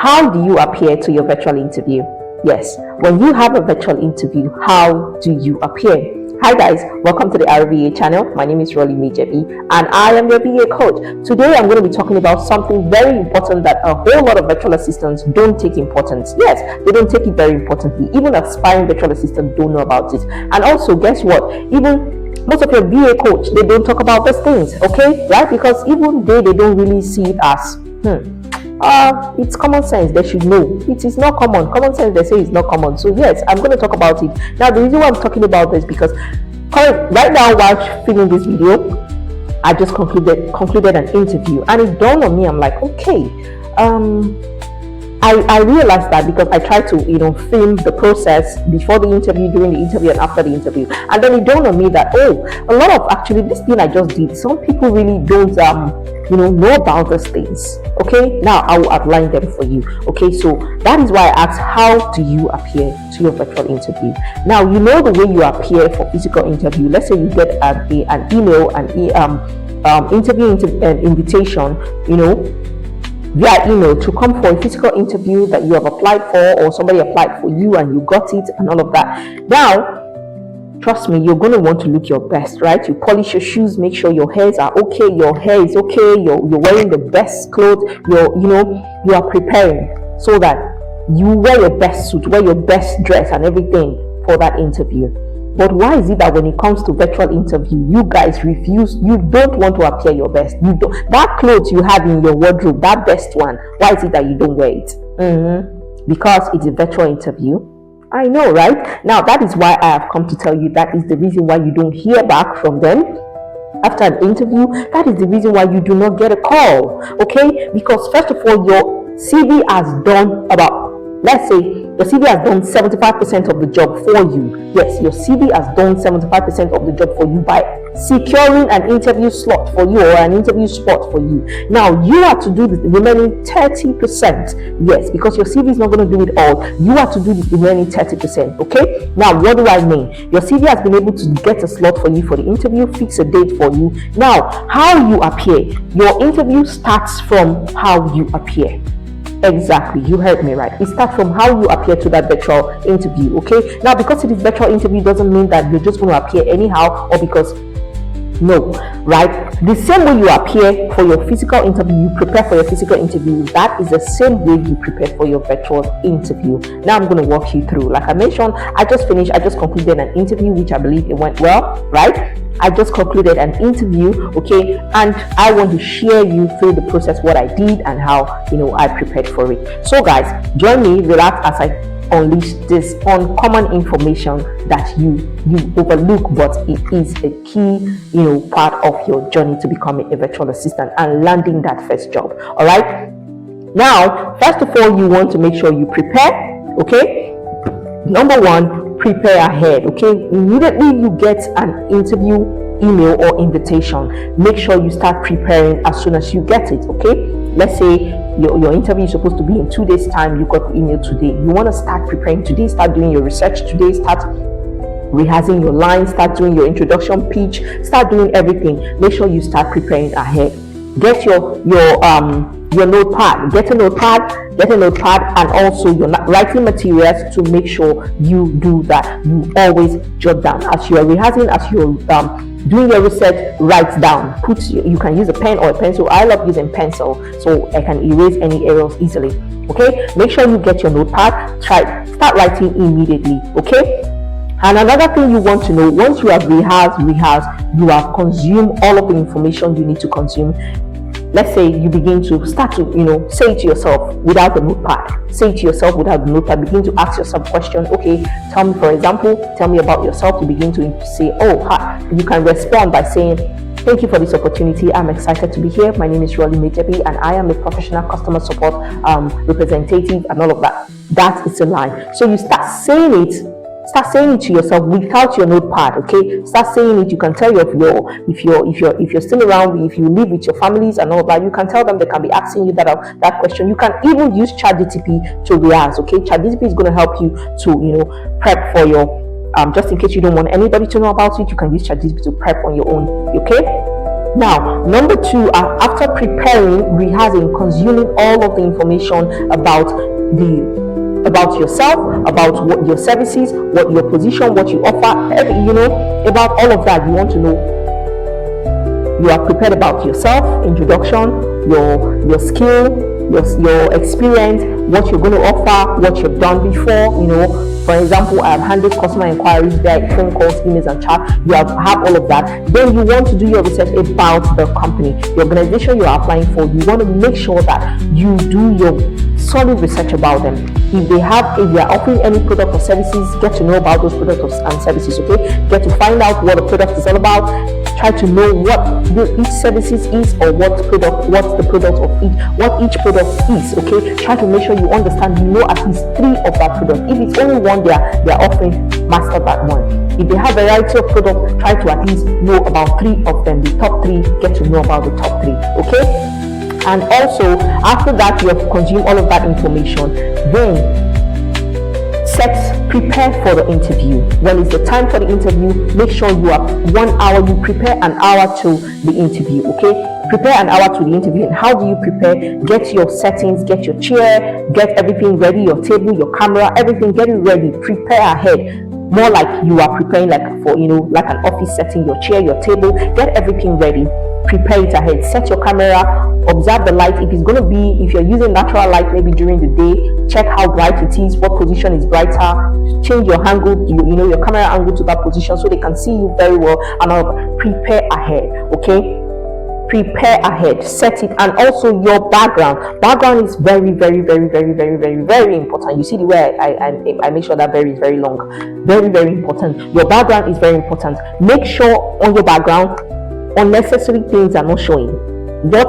How do you appear to your virtual interview? Yes, when you have a virtual interview, how do you appear? Hi guys, welcome to the RVA channel. My name is Rolly Mejebi and I am your VA coach. Today I'm going to be talking about something very important that a whole lot of virtual assistants don't take importance. Yes, they don't take it very importantly. Even aspiring virtual assistants don't know about it. And also, guess what? Even most of your VA coach, they don't talk about these things, okay? Right? Because even they don't really see it as, it's common sense. They should know. It is not common. Common sense, they say, is not common. So yes, I'm going to talk about it. Now, the reason why I'm talking about this because right now while filming this video, I just concluded an interview, and it dawned on me. I'm like, okay, I realized that because I tried to, film the process before the interview, during the interview, and after the interview. And then it dawned on me that, a lot of actually this thing I just did, some people really don't, know about these things. Okay, now I will outline them for you. Okay, so that is why I asked, how do you appear to your virtual interview? Now, the way you appear for physical interview. Let's say you get an email, interview invitation, via email to come for a physical interview that you have applied for, or somebody applied for you and you got it and all of that. Now, trust me, you're going to want to look your best, right? You polish your shoes, make sure your hairs are okay, your hair is okay, you're wearing the best clothes, you are preparing so that you wear your best suit, wear your best dress and everything for that interview. But why is it that when it comes to virtual interview, you guys refuse? You don't want to appear your best. You don't. That clothes you have in your wardrobe, that best one, why is it that you don't wear it? Because it's a virtual interview. I know, right? Now, that is why I have come to tell you that is the reason why you don't hear back from them after an interview. That is the reason why you do not get a call, okay? Because first of all, your CV has done let's say your CV has done 75% of the job for you. Yes, your CV has done 75% of the job for you by securing an interview slot for you or an interview spot for you. Now, you have to do the remaining 30%. Yes, because your CV is not going to do it all. You have to do the remaining 30%. Okay? Now, what do I mean? Your CV has been able to get a slot for you for the interview, fix a date for you. Now, how you appear. Your interview starts from how you appear. Exactly, you heard me right. It starts from how you appear to that virtual interview. Okay, now because it is virtual interview doesn't mean that you're just going to appear anyhow, or because no, right? The same way you appear for your physical interview, you prepare for your physical interview, that is the same way you prepare for your virtual interview. Now I'm going to walk you through. Like I mentioned, I just concluded an interview, which I believe it went well, right? I just concluded an interview, okay, and I want to share you through the process, what I did and how, I prepared for it. So guys, join me, relax as I unleash this uncommon information that you overlook, but it is a key, part of your journey to becoming a virtual assistant and landing that first job. All right. Now, first of all, you want to make sure you prepare, okay? Number one, prepare ahead, okay? Immediately you get an interview email or invitation, make sure you start preparing as soon as you get it, okay? Let's say your interview is supposed to be in 2 days time. You got the email today. You want to start preparing today, start doing your research today, start rehearsing your lines, start doing your introduction pitch, start doing everything. Make sure you start preparing ahead. Get your notepad, get a notepad, and also your writing materials to make sure you do that. You always jot down as you are rehearsing, as you're doing your research. Write down. You can use a pen or a pencil. I love using pencil so I can erase any errors easily. Okay, make sure you get your notepad. Start writing immediately. Okay. And another thing you want to know, once you have rehearsed, you have consumed all of the information you need to consume. Let's say you begin to start to, say it to yourself without the notepad. Say it to yourself without the notepad. Begin to ask yourself questions. Okay, tell me, for example, tell me about yourself. You begin to say, you can respond by saying, thank you for this opportunity. I'm excited to be here. My name is Rolly Mejebi and I am a professional customer support representative and all of that. That is a line. So you start saying it to yourself without your notepad. Okay, start saying it. You can tell if you're still around, if you live with your families and all that, you can tell them. They can be asking you that question. You can even use ChatGPT to rehearse. Okay, ChatGPT is going to help you to prep for your just in case you don't want anybody to know about it. You can use ChatGPT to prep on your own. Okay. Now, number two, after preparing, rehearsing, consuming all of the information about yourself, about what your services, what your position, what you offer, about all of that. You want to know. You are prepared about yourself, introduction, your skill, your experience, what you're going to offer, what you've done before. For example, I have handled customer inquiries via phone calls, emails, and chat. You have all of that. Then you want to do your research about the company, the organization you are applying for. You want to make sure that you do your solid research about them. If they are offering any product or services, get to know about those products and services. Okay, get to find out what the product is all about. Try to know what each services is, or what's the product of what each product is. Okay, try to make sure you understand. You know at least 3 of that product. If it's only one they are offering, master that one. If they have a variety of products, try to at least know about 3 of them. The top 3, get to know about the top 3. Okay. And also, after that, you have consumed all of that information. Then prepare for the interview. When it's the time for the interview, make sure you have 1 hour. You prepare an hour to the interview. Okay, prepare an hour to the interview. And how do you prepare? Get your settings, get your chair, get everything ready, your table, your camera, everything, get it ready. Prepare ahead. More like you are preparing like an office setting, your chair, your table, get everything ready. Prepare it ahead. Set your camera, observe the light. If you're using natural light, maybe during the day, check how bright it is, what position is brighter, change your angle, your camera angle to that position so they can see you very well. And prepare ahead. Okay, prepare ahead, set it. And also your background is very, very, very, very, very, very, very important. You see the way I make sure that very is very long. Very, very important. Your background is very important. Make sure on your background unnecessary things are not showing. They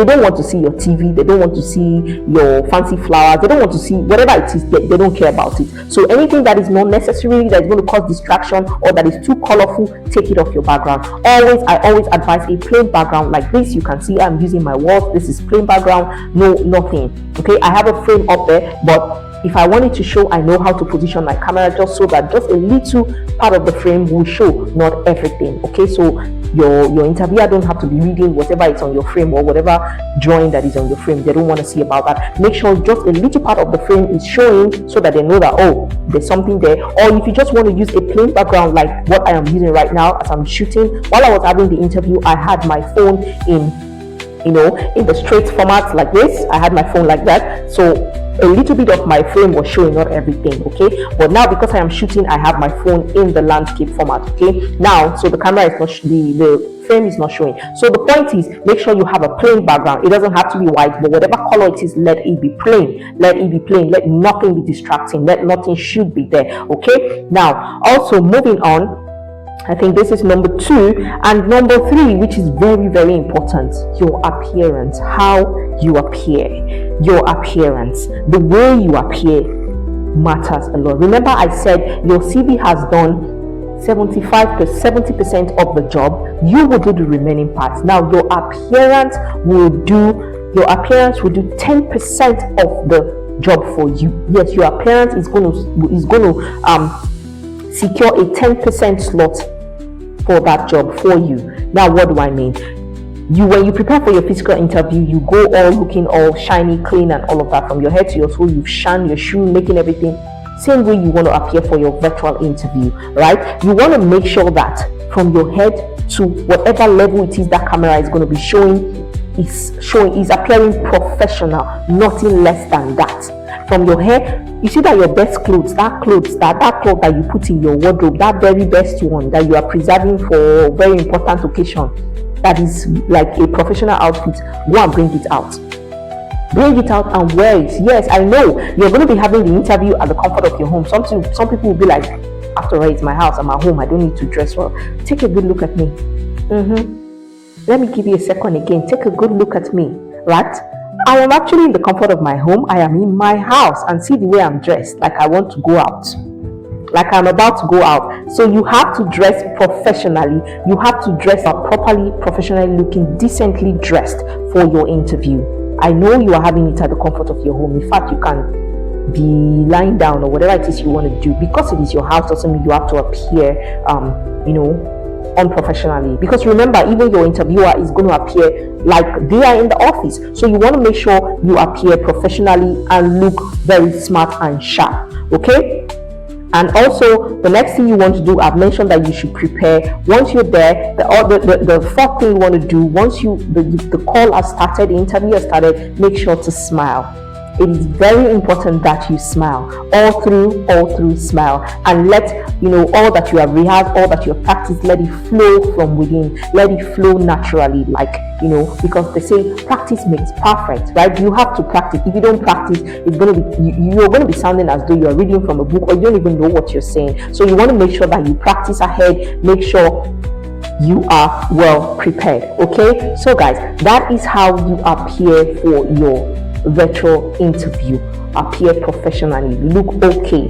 don't want to see your TV, they don't want to see your fancy flowers, they don't want to see whatever it is. They don't care about it. So anything that is not necessary, that is going to cause distraction, or that is too colorful, take it off your background. I always advise a plain background like this. You can see I'm using my walls. This is plain background, nothing. Okay, I have a frame up there, but if I wanted to show, I know how to position my camera just so that just a little part of the frame will show, not everything. Okay, so your interviewer don't have to be reading whatever is on your frame or whatever drawing that is on your frame. They don't want to see about that. Make sure just a little part of the frame is showing so that they know that, oh, there's something there. Or if you just want to use a plain background like what I am using right now as I'm shooting, while I was having the interview, I had my phone in the straight format like this. I had my phone like that, so a little bit of my frame was showing, not everything. Okay, but now because I am shooting, I have my phone in the landscape format. Okay, now so the camera is not the frame is not showing. So the point is, make sure you have a plain background. It doesn't have to be white, but whatever color it is, let it be plain. Let it be plain. Let nothing be distracting. Let nothing should be there. Okay, now also moving on, I think this is number 2. And number 3, which is very, very important, your appearance. How you appear. Your appearance. The way you appear matters a lot. Remember I said your CV has done 75 to 70% of the job. You will do the remaining parts. Now your appearance will do 10% of the job for you. Yes, your appearance is going to secure a 10% slot for that job for you. Now what do I mean? When you prepare for your physical interview, you go all looking all shiny, clean, and all of that. From your head to your toe, you've shined your shoe, making everything same way you want to appear for your virtual interview, right? You want to make sure that from your head to whatever level it is that camera is going to be showing is appearing professional, nothing less than that. From your hair, you see that your best clothes, that cloth that you put in your wardrobe, that very best one that you are preserving for very important occasion, that is like a professional outfit, go and bring it out and wear it. Yes, I know you're going to be having the interview at the comfort of your home. Some people will be like, after all, it's my house, I'm at home, I don't need to dress well. Take a good look at me. Let me give you a second again. Take a good look at me, right? I am actually in the comfort of my home. I am in my house, and see the way I'm dressed, like I want to go out, like I'm about to go out. So you have to dress professionally. You have to dress up properly, professionally looking, decently dressed for your interview. I know you are having it at the comfort of your home. In fact, you can be lying down or whatever it is you want to do. Because it is your house doesn't mean you have to appear unprofessionally, because remember, even your interviewer is going to appear like they are in the office. So you want to make sure you appear professionally and look very smart and sharp. Okay. And also, the next thing you want to do, I've mentioned that you should prepare. Once you're there, the fourth thing you want to do, once the call has started, the interview has started, make sure to smile. It is very important that you smile all through smile, and let all that you have rehearsed, all that you have practiced, let it flow from within, let it flow naturally, because they say practice makes perfect, right? You have to practice. If you don't practice, it's going to be you're going to be sounding as though you're reading from a book, or you don't even know what you're saying. So you want to make sure that you practice ahead, make sure you are well prepared. Okay, so guys, that is how you appear for your virtual interview. Appear professionally, look okay.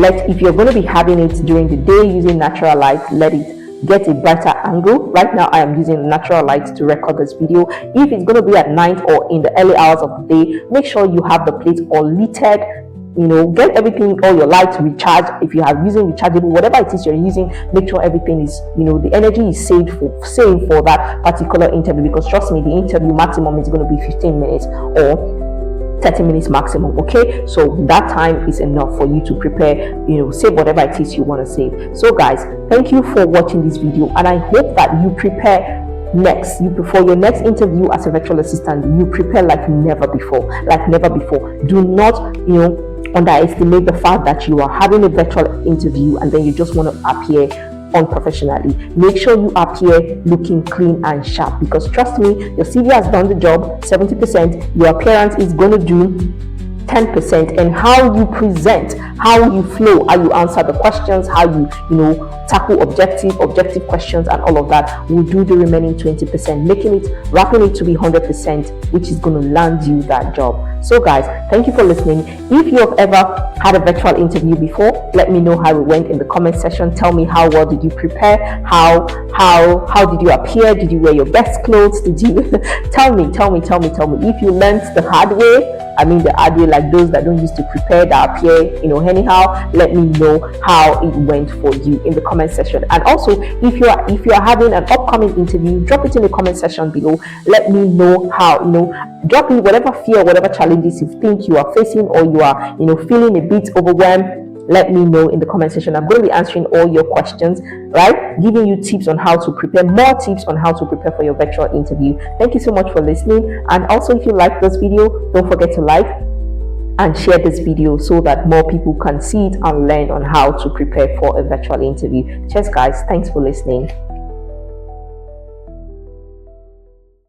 If you're going to be having it during the day using natural light, let it get a brighter angle. Right now I am using natural light to record this video. If it's going to be at night or in the early hours of the day, make sure you have the place all littered. Get everything, all your lights recharged. If you are using rechargeable, whatever it is you're using, make sure everything is, the energy is saved for that particular interview, because trust me, the interview maximum is going to be 15 minutes or 30 minutes maximum. Okay, so that time is enough for you to prepare, save whatever it is you want to save. So guys, thank you for watching this video, and I hope that you prepare for your next interview as a virtual assistant. You prepare like never before. Do not underestimate the fact that you are having a virtual interview and then you just want to appear unprofessionally. Make sure you appear looking clean and sharp, because trust me, your CV has done the job 70%, your appearance is going to do 10%, and how you present, how you flow, how you answer the questions, how you tackle objective questions, and all of that will do the remaining 20%, wrapping it to be 100%, which is going to land you that job. So guys, thank you for listening. If you have ever had a virtual interview before, let me know how it went in the comment section. Tell me, how well did you prepare? How did you appear? Did you wear your best clothes? Did you tell me if you learned the hard way. I mean the hard way, like those that don't used to prepare, that appear anyhow. Let me know how it went for you in the comment section. And also, if you are having an upcoming interview, drop it in the comment section below. Let me know how, drop in whatever fear, whatever challenges you think you are facing, or you are feeling a bit overwhelmed. Let me know in the comment section. I'm going to be answering all your questions, right? Giving you tips on how to prepare, more tips on how to prepare for your virtual interview. Thank you so much for listening. And also, if you like this video, don't forget to like and share this video so that more people can see it and learn on how to prepare for a virtual interview. Cheers guys, thanks for listening.